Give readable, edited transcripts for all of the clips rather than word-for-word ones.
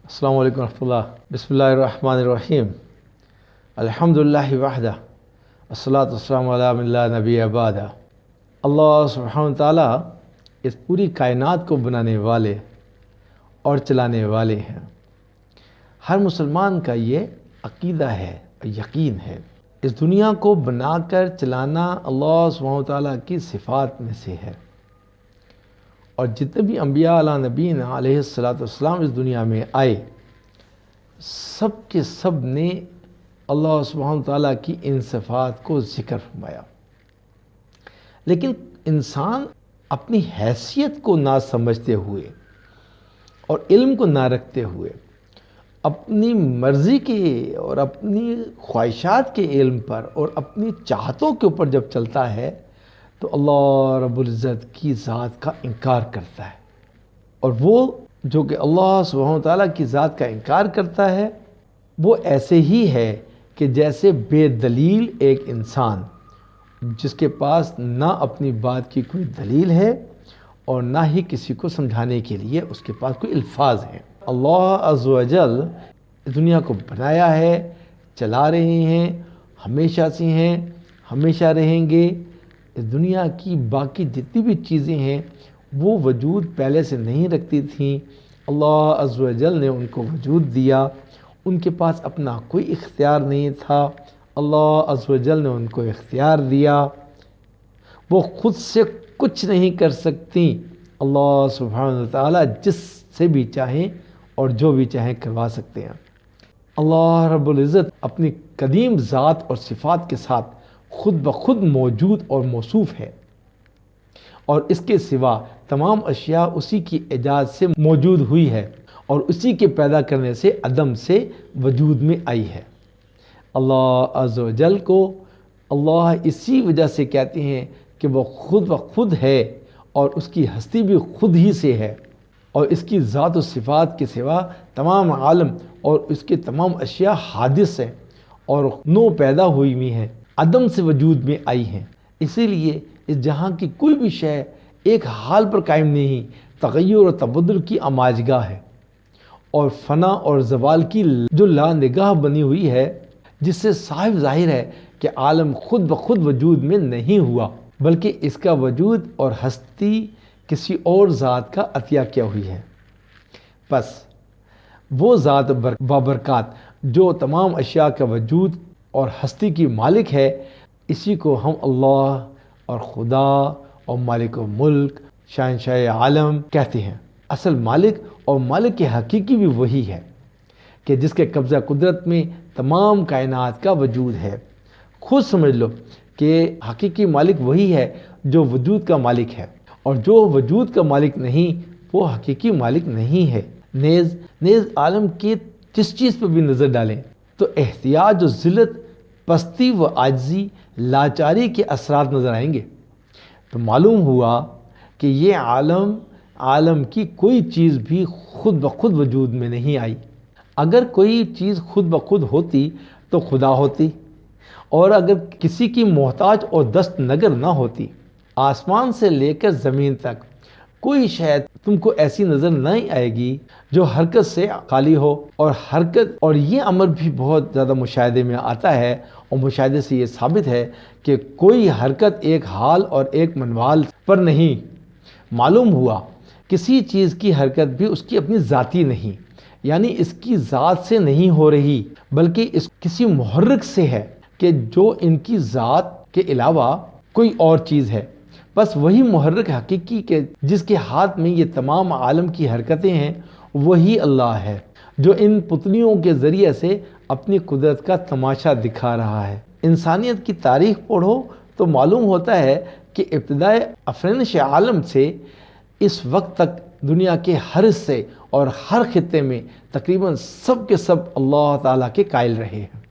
السلام علیکم ورحمۃ اللہ۔ بسم اللہ الرحمن الرحیم۔ الحمدللہ وحدہ والصلاۃ والسلام علی من لا نبی بعدہ۔ اللہ سبحانہ تعالیٰ اس پوری کائنات کو بنانے والے اور چلانے والے ہیں۔ ہر مسلمان کا یہ عقیدہ ہے، یقین ہے۔ اس دنیا کو بنا کر چلانا اللہ سبحانہ تعالیٰ کی صفات میں سے ہے، اور جتنے بھی انبیاء علیہ نبینا علیہ السلام اس دنیا میں آئے، سب کے سب نے اللہ سبحانہ تعالیٰ کی ان صفات کو ذکر فرمایا۔ لیکن انسان اپنی حیثیت کو نہ سمجھتے ہوئے اور علم کو نہ رکھتے ہوئے اپنی مرضی کے اور اپنی خواہشات کے علم پر اور اپنی چاہتوں کے اوپر جب چلتا ہے تو اللہ رب العزت کی ذات کا انکار کرتا ہے۔ اور وہ جو کہ اللہ سبحانہ تعالیٰ کی ذات کا انکار کرتا ہے وہ ایسے ہی ہے کہ جیسے بے دلیل ایک انسان جس کے پاس نہ اپنی بات کی کوئی دلیل ہے اور نہ ہی کسی کو سمجھانے کے لیے اس کے پاس کوئی الفاظ ہیں۔ اللہ عز و جل دنیا کو بنایا ہے، چلا رہے ہیں، ہمیشہ سے ہیں، ہمیشہ رہیں گے۔ اس دنیا کی باقی جتنی بھی چیزیں ہیں وہ وجود پہلے سے نہیں رکھتی تھیں، اللہ عز و جل نے ان کو وجود دیا۔ ان کے پاس اپنا کوئی اختیار نہیں تھا، اللہ عز و جل نے ان کو اختیار دیا۔ وہ خود سے کچھ نہیں کر سکتی، اللہ سبحانہ تعالیٰ جس سے بھی چاہیں اور جو بھی چاہیں کروا سکتے ہیں۔ اللہ رب العزت اپنی قدیم ذات اور صفات کے ساتھ خود بخود موجود اور موصوف ہے، اور اس کے سوا تمام اشیاء اسی کی ایجاد سے موجود ہوئی ہے اور اسی کے پیدا کرنے سے عدم سے وجود میں آئی ہے۔ اللہ عز و جل کو اللہ اسی وجہ سے کہتے ہیں کہ وہ خود بخود ہے اور اس کی ہستی بھی خود ہی سے ہے، اور اس کی ذات و صفات کے سوا تمام عالم اور اس کے تمام اشیاء حادث ہیں اور نو پیدا ہوئی ہوئی ہیں، عدم سے وجود میں آئی ہیں۔ اسی لیے اس جہاں کی کوئی بھی شے ایک حال پر قائم نہیں، تغیر اور تبدل کی آماجگاہ ہے، اور فنا اور زوال کی جو لا نگاہ بنی ہوئی ہے، جس سے صاحب ظاہر ہے کہ عالم خود بخود وجود میں نہیں ہوا، بلکہ اس کا وجود اور ہستی کسی اور ذات کا عطیہ کیا ہوئی ہے۔ پس وہ ذات بابرکات جو تمام اشیاء کا وجود اور ہستی کی مالک ہے، اسی کو ہم اللہ اور خدا اور مالک و ملک، شہنشاہ عالم کہتے ہیں۔ اصل مالک اور مالک کے حقیقی بھی وہی ہے کہ جس کے قبضہ قدرت میں تمام کائنات کا وجود ہے۔ خود سمجھ لو کہ حقیقی مالک وہی ہے جو وجود کا مالک ہے، اور جو وجود کا مالک نہیں وہ حقیقی مالک نہیں ہے۔ نیز عالم کی جس چیز پر بھی نظر ڈالیں تو احتیاج و ذلت، پستی و عاجزی، لاچاری کے اثرات نظر آئیں گے۔ تو معلوم ہوا کہ یہ عالم کی کوئی چیز بھی خود بخود وجود میں نہیں آئی۔ اگر کوئی چیز خود بخود ہوتی تو خدا ہوتی، اور اگر کسی کی محتاج اور دست نگر نہ ہوتی۔ آسمان سے لے کر زمین تک کوئی شے تم کو ایسی نظر نہیں آئے گی جو حرکت سے خالی ہو، اور یہ امر بھی بہت زیادہ مشاہدے میں آتا ہے، اور مشاہدے سے یہ ثابت ہے کہ کوئی حرکت ایک حال اور ایک منوال پر نہیں۔ معلوم ہوا کسی چیز کی حرکت بھی اس کی اپنی ذاتی نہیں، یعنی اس کی ذات سے نہیں ہو رہی، بلکہ اس کسی محرک سے ہے کہ جو ان کی ذات کے علاوہ کوئی اور چیز ہے۔ بس وہی محرک حقیقی کے جس کے ہاتھ میں یہ تمام عالم کی حرکتیں ہیں وہی اللہ ہے، جو ان پتلیوں کے ذریعے سے اپنی قدرت کا تماشا دکھا رہا ہے۔ انسانیت کی تاریخ پڑھو تو معلوم ہوتا ہے کہ ابتدائے آفرینش عالم سے اس وقت تک دنیا کے ہر حصے اور ہر خطے میں تقریباً سب کے سب اللہ تعالیٰ کے قائل رہے ہیں،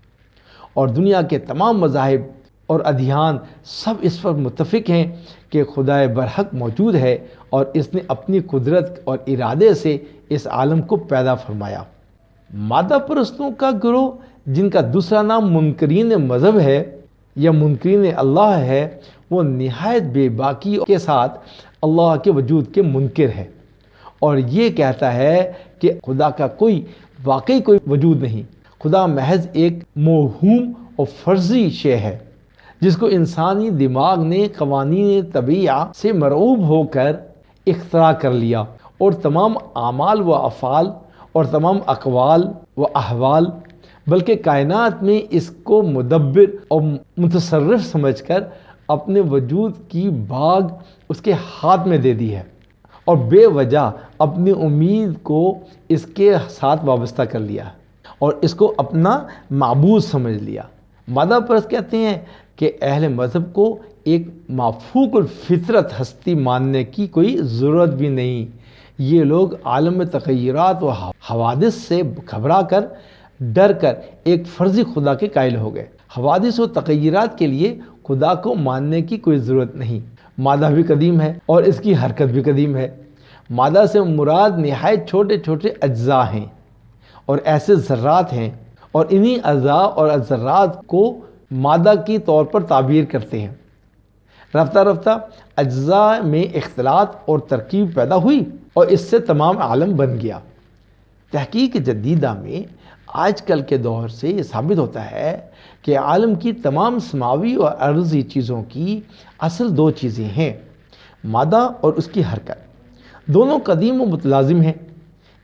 اور دنیا کے تمام مذاہب اور ادیان سب اس پر متفق ہیں کہ خدائے برحق موجود ہے، اور اس نے اپنی قدرت اور ارادے سے اس عالم کو پیدا فرمایا۔ مادہ پرستوں کا گروہ، جن کا دوسرا نام منکرین مذہب ہے یا منکرین اللہ ہے، وہ نہایت بے باکی کے ساتھ اللہ کے وجود کے منکر ہے، اور یہ کہتا ہے کہ خدا کا کوئی واقعی کوئی وجود نہیں، خدا محض ایک موہوم اور فرضی شے ہے جس کو انسانی دماغ نے قوانین طبیعہ سے مرعوب ہو کر اختراع کر لیا، اور تمام اعمال و افعال اور تمام اقوال و احوال بلکہ کائنات میں اس کو مدبر اور متصرف سمجھ کر اپنے وجود کی باغ اس کے ہاتھ میں دے دی ہے، اور بے وجہ اپنی امید کو اس کے ساتھ وابستہ کر لیا اور اس کو اپنا معبود سمجھ لیا۔ مادہ پرست کہتے ہیں کہ اہل مذہب کو ایک مافوق الفطرت ہستی ماننے کی کوئی ضرورت بھی نہیں۔ یہ لوگ عالم تغیرات و حوادث سے گھبرا کر ڈر کر ایک فرضی خدا کے قائل ہو گئے۔ حوادث و تغیرات کے لیے خدا کو ماننے کی کوئی ضرورت نہیں۔ مادہ بھی قدیم ہے اور اس کی حرکت بھی قدیم ہے۔ مادہ سے مراد نہایت چھوٹے چھوٹے اجزاء ہیں اور ایسے ذرات ہیں، اور انہی اجزاء اور ذرات کو مادہ کی طور پر تعبیر کرتے ہیں۔ رفتہ رفتہ اجزاء میں اختلاط اور ترکیب پیدا ہوئی اور اس سے تمام عالم بن گیا۔ تحقیق جدیدہ میں آج کل کے دور سے یہ ثابت ہوتا ہے کہ عالم کی تمام سماوی اور ارضی چیزوں کی اصل دو چیزیں ہیں، مادہ اور اس کی حرکت۔ دونوں قدیم و متلازم ہیں،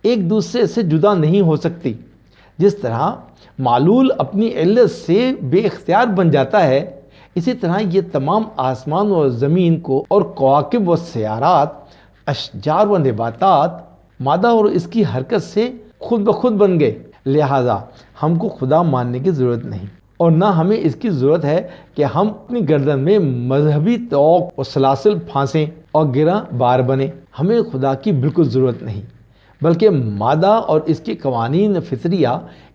ایک دوسرے سے جدا نہیں ہو سکتی۔ جس طرح معلول اپنی علت سے بے اختیار بن جاتا ہے، اسی طرح یہ تمام آسمان و زمین کو اور کواکب و سیارات، اشجار و نباتات مادہ اور اس کی حرکت سے خود بخود بن گئے۔ لہٰذا ہم کو خدا ماننے کی ضرورت نہیں، اور نہ ہمیں اس کی ضرورت ہے کہ ہم اپنی گردن میں مذہبی طوق و سلاسل پھانسیں اور گراں بار بنیں۔ ہمیں خدا کی بالکل ضرورت نہیں، بلکہ مادہ اور اس کے قوانین فطریہ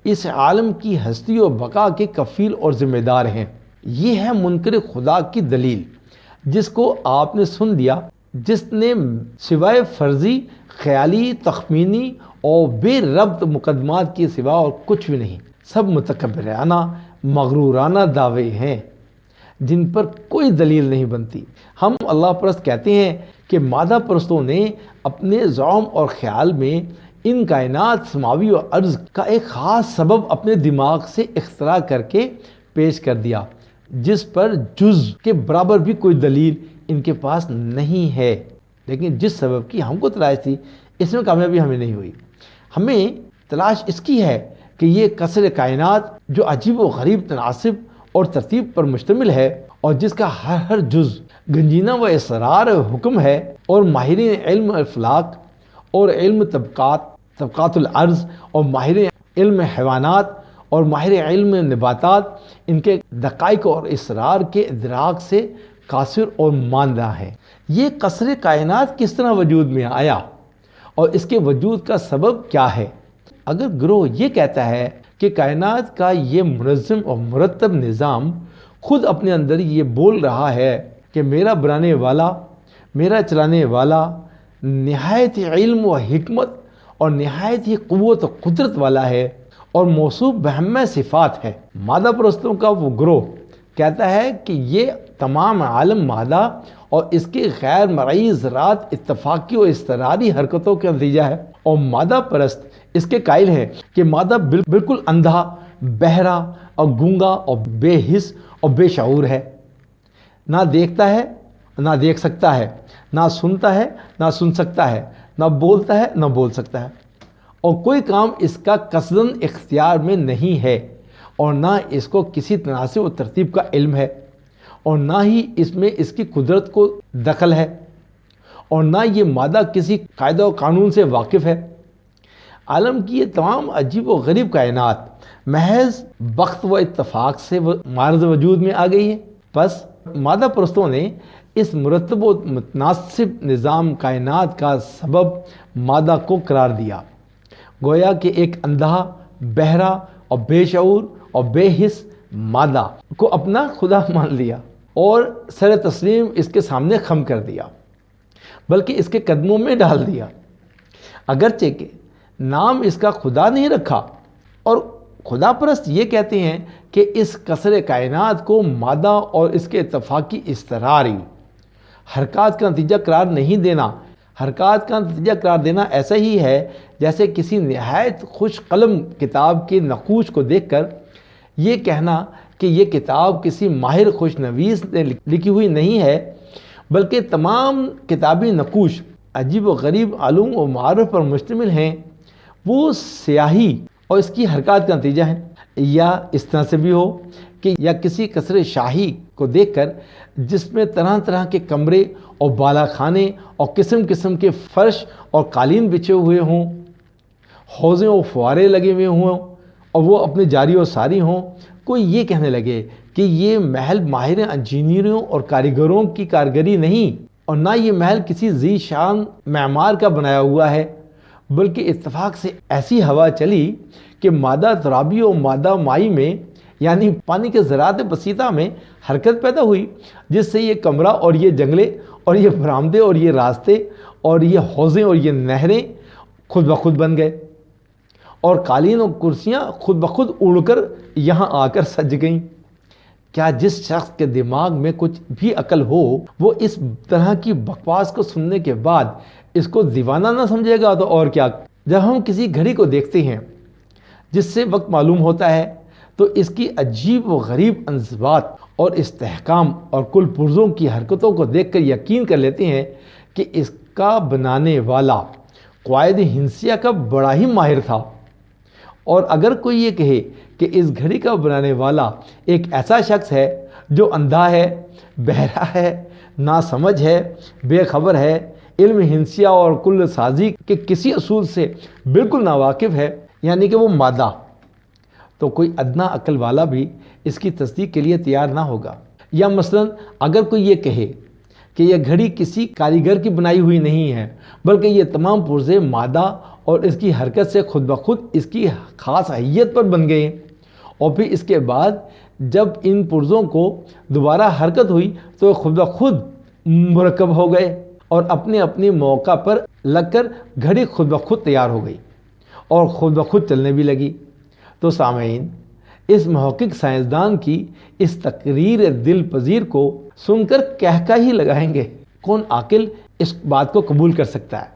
اس عالم کی ہستی و بقا کے کفیل اور ذمہ دار ہیں۔ یہ ہے منکر خدا کی دلیل، جس کو آپ نے سن دیا، جس نے سوائے فرضی، خیالی، تخمینی اور بے ربط مقدمات کے سوا اور کچھ بھی نہیں۔ سب متکبرانہ، مغرورانہ دعوے ہیں جن پر کوئی دلیل نہیں بنتی۔ ہم اللہ پرست کہتے ہیں کہ مادہ پرستوں نے اپنے زعم اور خیال میں ان کائنات سماوی و ارض کا ایک خاص سبب اپنے دماغ سے اختراع کر کے پیش کر دیا، جس پر جز کے برابر بھی کوئی دلیل ان کے پاس نہیں ہے۔ لیکن جس سبب کی ہم کو تلاش تھی، اس میں کامیابی ہمیں نہیں ہوئی۔ ہمیں تلاش اس کی ہے کہ یہ قصر کائنات جو عجیب و غریب تناسب اور ترتیب پر مشتمل ہے، اور جس کا ہر جز گنجینہ و اسرار حکم ہے، اور ماہرین علم افلاک اور علم طبقات الارض اور ماہر علم حیوانات اور ماہر علم نباتات ان کے دقائق اور اسرار کے ادراک سے قاصر اور ماندہ ہے۔ یہ قصر کائنات کس طرح وجود میں آیا اور اس کے وجود کا سبب کیا ہے؟ اگر گروہ یہ کہتا ہے کہ کائنات کا یہ منظم اور مرتب نظام خود اپنے اندر یہ بول رہا ہے کہ میرا بنانے والا، میرا چلانے والا نہایت علم و حکمت اور نہایت ہی قوت و قدرت والا ہے اور موصوف بہمہ صفات ہے، مادہ پرستوں کا وہ گروہ کہتا ہے کہ یہ تمام عالم مادہ اور اس کے غیر مرئی ذرات اتفاقی اور اضطراری حرکتوں کا نتیجہ ہے، اور مادہ پرست اس کے قائل ہیں کہ مادہ بالکل اندھا، بہرا اور گونگا اور بے حس اور بے شعور ہے، نہ دیکھتا ہے نہ دیکھ سکتا ہے، نہ سنتا ہے نہ سن سکتا ہے، نہ بولتا ہے نہ بول سکتا ہے، اور کوئی کام اس کا قصداً اختیار میں نہیں ہے، اور نہ اس کو کسی تناسب و ترتیب کا علم ہے، اور نہ ہی اس میں اس کی قدرت کو دخل ہے، اور نہ یہ مادہ کسی قاعدہ و قانون سے واقف ہے۔ عالم کی یہ تمام عجیب و غریب کائنات محض بخت و اتفاق سے معرض وجود میں آ گئی ہے۔ پس مادہ پرستوں نے اس مرتب و متناسب نظام کائنات کا سبب مادہ کو قرار دیا، گویا کہ ایک اندھا، بہرا اور بے شعور اور بے حس مادہ کو اپنا خدا مان لیا اور سر تسلیم اس کے سامنے خم کر دیا، بلکہ اس کے قدموں میں ڈال دیا، اگرچہ کہ نام اس کا خدا نہیں رکھا۔ اور خدا پرست یہ کہتے ہیں کہ اس قصر کائنات کو مادہ اور اس کے اتفاقی اضطراری حرکات کا نتیجہ قرار نہیں دینا، حرکات کا نتیجہ قرار دینا ایسا ہی ہے جیسے کسی نہایت خوش قلم کتاب کے نقوش کو دیکھ کر یہ کہنا کہ یہ کتاب کسی ماہر خوش نویس نے لکھی ہوئی نہیں ہے، بلکہ تمام کتابی نقوش عجیب و غریب علوم و معارف پر مشتمل ہیں، وہ سیاہی اور اس کی حرکات کا نتیجہ ہے۔ یا اس طرح سے بھی ہو کہ یا کسی قصر شاہی کو دیکھ کر جس میں طرح طرح کے کمرے اور بالا خانے اور قسم قسم کے فرش اور قالین بچھے ہوئے ہوں، حوضیں اور فوارے لگے ہوئے ہوں، اور وہ اپنے جاری و ساری ہوں، کوئی یہ کہنے لگے کہ یہ محل ماہر انجینئروں اور کاریگروں کی کارگری نہیں، اور نہ یہ محل کسی ذی شان معمار کا بنایا ہوا ہے، بلکہ اتفاق سے ایسی ہوا چلی کہ مادہ ترابی اور مادہ مائی میں یعنی پانی کے ذرات بسیطہ میں حرکت پیدا ہوئی، جس سے یہ کمرہ اور یہ جنگلے اور یہ برآمدے اور یہ راستے اور یہ حوضیں اور یہ نہریں خود بخود بن گئے، اور قالین اور کرسیاں خود بخود اڑ کر یہاں آ کر سج گئیں۔ کیا جس شخص کے دماغ میں کچھ بھی عقل ہو وہ اس طرح کی بکواس کو سننے کے بعد اس کو دیوانہ نہ سمجھے گا تو اور کیا؟ جب ہم کسی گھڑی کو دیکھتے ہیں جس سے وقت معلوم ہوتا ہے تو اس کی عجیب و غریب انضباط اور استحکام اور کل پرزوں کی حرکتوں کو دیکھ کر یقین کر لیتے ہیں کہ اس کا بنانے والا قواعد ہندسیہ کا بڑا ہی ماہر تھا۔ اور اگر کوئی یہ کہے کہ اس گھڑی کا بنانے والا ایک ایسا شخص ہے جو اندھا ہے، بہرا ہے، ناسمجھ ہے، بے خبر ہے، علم ہندسیہ اور کل سازی کے کسی اصول سے بالکل ناواقف ہے، یعنی کہ وہ مادہ، تو کوئی ادنا عقل والا بھی اس کی تصدیق کے لیے تیار نہ ہوگا۔ یا مثلاً اگر کوئی یہ کہے کہ یہ گھڑی کسی کاریگر کی بنائی ہوئی نہیں ہے، بلکہ یہ تمام پرزے مادہ اور اس کی حرکت سے خود بخود اس کی خاص حیت پر بن گئے، اور پھر اس کے بعد جب ان پرزوں کو دوبارہ حرکت ہوئی تو خود بخود مرکب ہو گئے اور اپنے اپنے موقع پر لگ کر گھڑی خود بخود تیار ہو گئی اور خود بخود چلنے بھی لگی، تو سامعین اس محقق سائنسدان کی اس تقریر دل پذیر کو سن کر کہہ ہی لگائیں گے۔ کون عاقل اس بات کو قبول کر سکتا ہے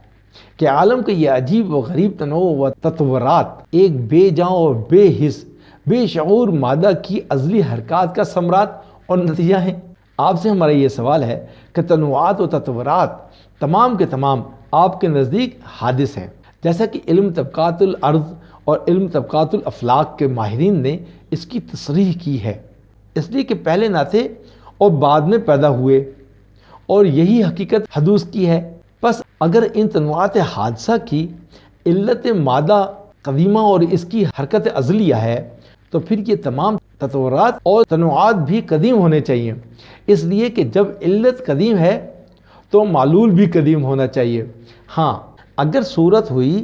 کہ عالم کے یہ عجیب و غریب تنوع و تطورات ایک بے جان اور بے حس بے شعور مادہ کی ازلی حرکات کا ثمرات اور نتیجہ ہیں؟ آپ سے ہمارا یہ سوال ہے کہ تنوعات و تطورات تمام کے تمام آپ کے نزدیک حادث ہیں، جیسا کہ علم طبقات الارض اور علم طبقات الافلاک کے ماہرین نے اس کی تصریح کی ہے، اس لیے کہ پہلے نہ تھے اور بعد میں پیدا ہوئے، اور یہی حقیقت حدوث کی ہے۔ پس اگر ان تنوعات حادثہ کی علت مادہ قدیمہ اور اس کی حرکت ازلیہ ہے تو پھر یہ تمام تطورات اور تنوعات بھی قدیم ہونے چاہیے، اس لیے کہ جب علت قدیم ہے تو معلول بھی قدیم ہونا چاہیے۔ ہاں، اگر صورت ہوئی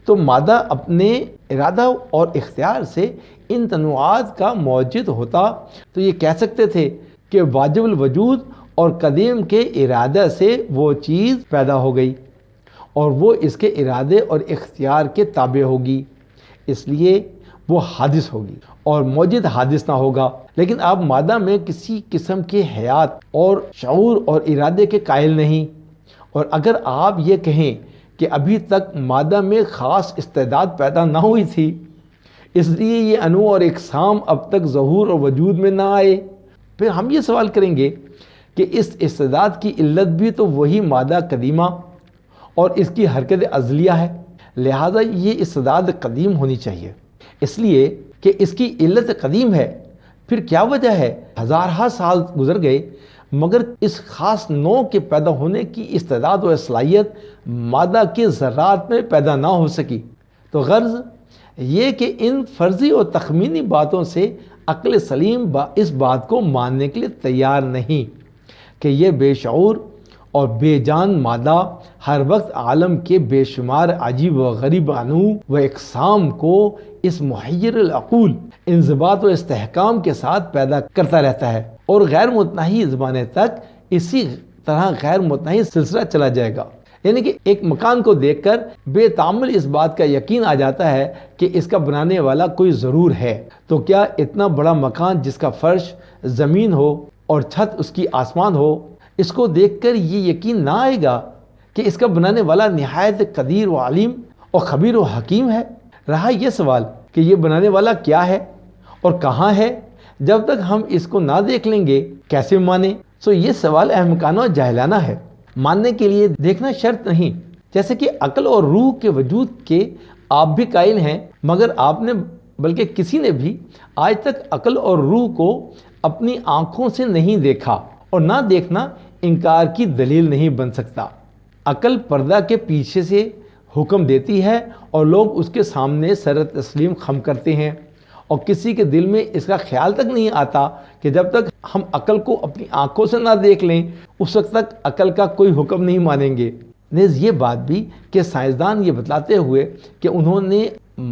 تو مادہ اپنے ارادہ اور اختیار سے ان تنوعات کا موجد ہوتا تو یہ کہہ سکتے تھے کہ واجب الوجود اور قدیم کے ارادہ سے وہ چیز پیدا ہو گئی اور وہ اس کے ارادے اور اختیار کے تابع ہوگی، اس لیے وہ حادث ہوگی اور موجد حادث نہ ہوگا۔ لیکن آپ مادہ میں کسی قسم کے حیات اور شعور اور ارادے کے قائل نہیں، اور اگر آپ یہ کہیں کہ ابھی تک مادہ میں خاص استعداد پیدا نہ ہوئی تھی اس لیے یہ انواع اور اقسام اب تک ظہور اور وجود میں نہ آئے، پھر ہم یہ سوال کریں گے کہ اس استعداد کی علت بھی تو وہی مادہ قدیمہ اور اس کی حرکت ازلیہ ہے، لہذا یہ استعداد قدیم ہونی چاہیے، اس لیے کہ اس کی علت قدیم ہے۔ پھر کیا وجہ ہے ہزارہ سال گزر گئے مگر اس خاص نوع کے پیدا ہونے کی استعداد و صلاحیت مادہ کے ذرات میں پیدا نہ ہو سکی؟ تو غرض یہ کہ ان فرضی اور تخمینی باتوں سے عقل سلیم اس بات کو ماننے کے لیے تیار نہیں کہ یہ بے شعور اور بے جان مادہ ہر وقت عالم کے بے شمار عجیب و غریب انواع و اقسام کو اس محیر العقول انضباط و استحکام کے ساتھ پیدا کرتا رہتا ہے، اور غیر متناہی زمانے تک اسی طرح غیر متناہی سلسلہ چلا جائے گا۔ یعنی کہ ایک مکان کو دیکھ کر بے تعامل اس بات کا یقین آ جاتا ہے کہ اس کا بنانے والا کوئی ضرور ہے، تو کیا اتنا بڑا مکان جس کا فرش زمین ہو اور چھت اس کی آسمان ہو، اس کو دیکھ کر یہ یقین نہ آئے گا کہ اس کا بنانے والا نہایت قدیر و علیم اور خبیر و حکیم ہے؟ رہا یہ سوال کہ یہ بنانے والا کیا ہے اور کہاں ہے، جب تک ہم اس کو نہ دیکھ لیں گے کیسے مانیں؟ سو یہ سوال احمقانہ اور جاہلانہ ہے۔ ماننے کے لیے دیکھنا شرط نہیں، جیسے کہ عقل اور روح کے وجود کے آپ بھی قائل ہیں، مگر آپ نے بلکہ کسی نے بھی آج تک عقل اور روح کو اپنی آنکھوں سے نہیں دیکھا، اور نہ دیکھنا انکار کی دلیل نہیں بن سکتا۔ عقل پردہ کے پیچھے سے حکم دیتی ہے اور لوگ اس کے سامنے سر تسلیم خم کرتے ہیں، اور کسی کے دل میں اس کا خیال تک نہیں آتا کہ جب تک ہم عقل کو اپنی آنکھوں سے نہ دیکھ لیں اس وقت تک عقل کا کوئی حکم نہیں مانیں گے۔ نیز یہ بات بھی کہ سائنسدان یہ بتلاتے ہوئے کہ انہوں نے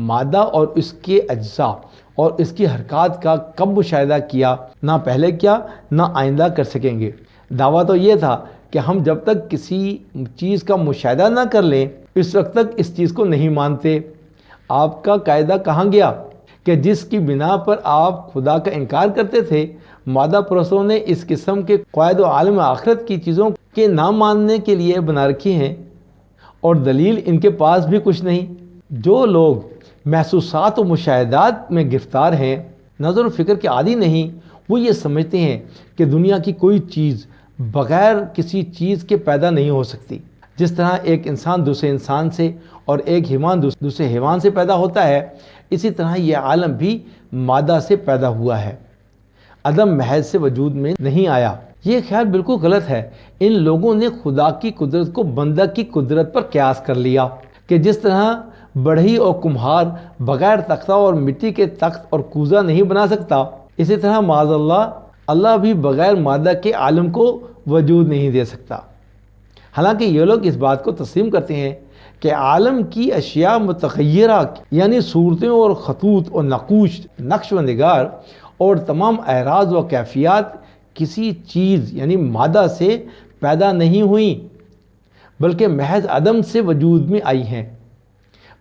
مادہ اور اس کے اجزاء اور اس کی حرکات کا کب مشاہدہ کیا، نہ پہلے کیا نہ آئندہ کر سکیں گے۔ دعویٰ تو یہ تھا کہ ہم جب تک کسی چیز کا مشاہدہ نہ کر لیں اس وقت تک اس چیز کو نہیں مانتے۔ آپ کا قاعدہ کہاں گیا کہ جس کی بنا پر آپ خدا کا انکار کرتے تھے؟ مادہ پرستوں نے اس قسم کے قواعد و عالم آخرت کی چیزوں کے نہ ماننے کے لیے بنا رکھی ہیں، اور دلیل ان کے پاس بھی کچھ نہیں۔ جو لوگ محسوسات و مشاہدات میں گرفتار ہیں، نظر و فکر کے عادی نہیں، وہ یہ سمجھتے ہیں کہ دنیا کی کوئی چیز بغیر کسی چیز کے پیدا نہیں ہو سکتی۔ جس طرح ایک انسان دوسرے انسان سے اور ایک حیوان دوسرے حیوان سے پیدا ہوتا ہے، اسی طرح یہ عالم بھی مادہ سے پیدا ہوا ہے، عدم محض سے وجود میں نہیں آیا۔ یہ خیال بالکل غلط ہے۔ ان لوگوں نے خدا کی قدرت کو بندہ کی قدرت پر قیاس کر لیا کہ جس طرح بڑھئی اور کمہار بغیر تختہ اور مٹی کے تخت اور کوزہ نہیں بنا سکتا، اسی طرح معاذ اللہ بھی بغیر مادہ کے عالم کو وجود نہیں دے سکتا۔ حالانکہ یہ لوگ اس بات کو تسلیم کرتے ہیں کہ عالم کی اشیاء متغیرہ یعنی صورتیں اور خطوط اور نقش و نگار اور تمام اعراض و کیفیات کسی چیز یعنی مادہ سے پیدا نہیں ہوئیں بلکہ محض عدم سے وجود میں آئی ہیں۔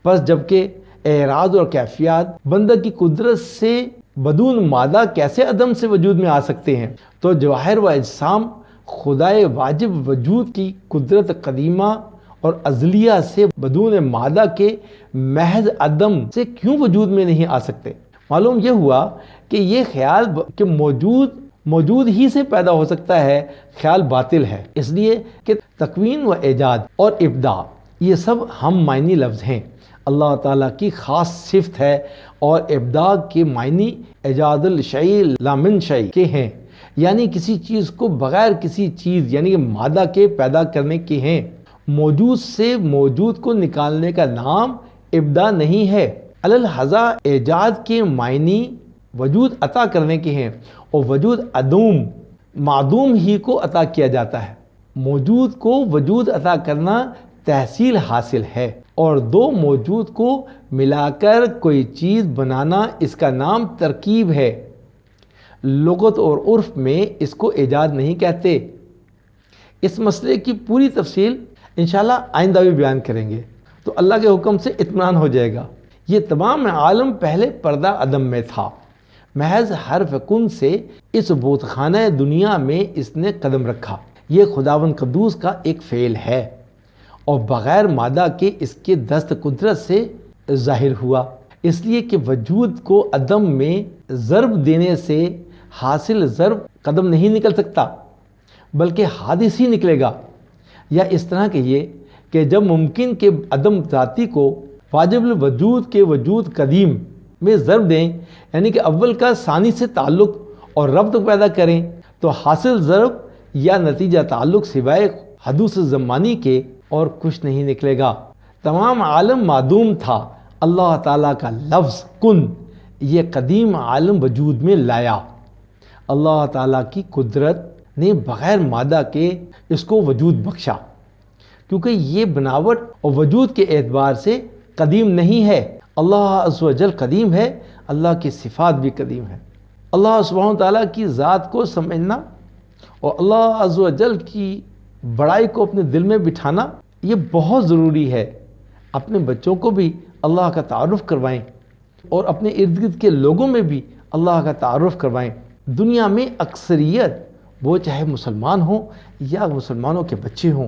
پس جبکہ اعراض اور کیفیات بندہ کی قدرت سے بدون مادہ کیسے عدم سے وجود میں آ سکتے ہیں، تو جواہر و اجسام خدائے واجب وجود کی قدرت قدیمہ اور ازلیہ سے بدون مادہ کے محض عدم سے کیوں وجود میں نہیں آ سکتے؟ معلوم یہ ہوا کہ یہ خیال کہ موجود ہی سے پیدا ہو سکتا ہے خیال باطل ہے، اس لیے کہ تکوین و ایجاد اور ابداع یہ سب ہم معنی لفظ ہیں، اللہ تعالیٰ کی خاص صفت ہے، اور ابداع کے معنی ایجاد الشیء لا من شیء کے ہیں، یعنی کسی چیز کو بغیر کسی چیز یعنی مادہ کے پیدا کرنے کے ہیں۔ موجود سے موجود کو نکالنے کا نام ابداع نہیں ہے۔ الحضا ایجاد کے معنی وجود عطا کرنے کے ہیں، اور وجود معدوم ہی کو عطا کیا جاتا ہے۔ موجود کو وجود عطا کرنا تحصیل حاصل ہے، اور دو موجود کو ملا کر کوئی چیز بنانا اس کا نام ترکیب ہے۔ لغت اور عرف میں اس کو ایجاد نہیں کہتے۔ اس مسئلے کی پوری تفصیل انشاءاللہ آئندہ بھی بیان کریں گے، تو اللہ کے حکم سے اطمینان ہو جائے گا۔ یہ تمام عالم پہلے پردہ عدم میں تھا، محض حرف کن سے اس بوت خانہ دنیا میں اس نے قدم رکھا۔ یہ خداوند قدوس کا ایک فعل ہے، اور بغیر مادہ کے اس کے دست قدرت سے ظاہر ہوا، اس لیے کہ وجود کو عدم میں ضرب دینے سے حاصل ضرب قدم نہیں نکل سکتا بلکہ حادث ہی نکلے گا، یا اس طرح کہیے کہ جب ممکن کے عدم ذاتی کو واجب الوجود کے وجود قدیم میں ضرب دیں، یعنی کہ اول کا ثانی سے تعلق اور ربط پیدا کریں، تو حاصل ضرب یا نتیجہ تعلق سوائے حدوث زمانی کے اور کچھ نہیں نکلے گا۔ تمام عالم معدوم تھا، اللہ تعالیٰ کا لفظ کن یہ قدیم عالم وجود میں لایا۔ اللہ تعالیٰ کی قدرت نے بغیر مادہ کے اس کو وجود بخشا، کیونکہ یہ بناوٹ اور وجود کے اعتبار سے قدیم نہیں ہے۔ اللہ عز و جل قدیم ہے، اللہ کی صفات بھی قدیم ہے۔ اللہ سبحانہ تعالیٰ کی ذات کو سمجھنا اور اللہ عز و جل کی بڑائی کو اپنے دل میں بٹھانا یہ بہت ضروری ہے۔ اپنے بچوں کو بھی اللہ کا تعارف کروائیں، اور اپنے ارد گرد کے لوگوں میں بھی اللہ کا تعارف کروائیں۔ دنیا میں اکثریت وہ چاہے مسلمان ہوں یا مسلمانوں کے بچے ہوں،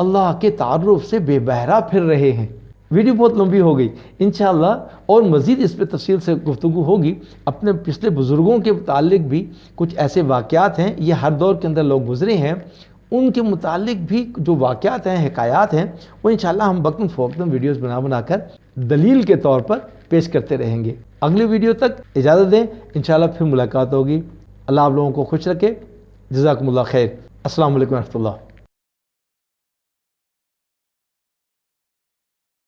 اللہ کے تعارف سے بے بہرا پھر رہے ہیں۔ ویڈیو بہت لمبی ہو گئی، انشاءاللہ اور مزید اس پہ تفصیل سے گفتگو ہوگی۔ اپنے پچھلے بزرگوں کے متعلق بھی کچھ ایسے واقعات ہیں، یہ ہر دور کے اندر لوگ گزرے ہیں، ان کے متعلق بھی جو واقعات ہیں، حکایات ہیں، وہ انشاءاللہ ہم وقتاً فوقتاً ویڈیوز بنا کر دلیل کے طور پر پیش کرتے رہیں گے۔ اگلی ویڈیو تک اجازت دیں، انشاءاللہ پھر ملاقات ہوگی۔ اللہ آپ لوگوں کو خوش رکھے، جزاکم اللہ خیر، السلام علیکم ورحمۃ اللہ۔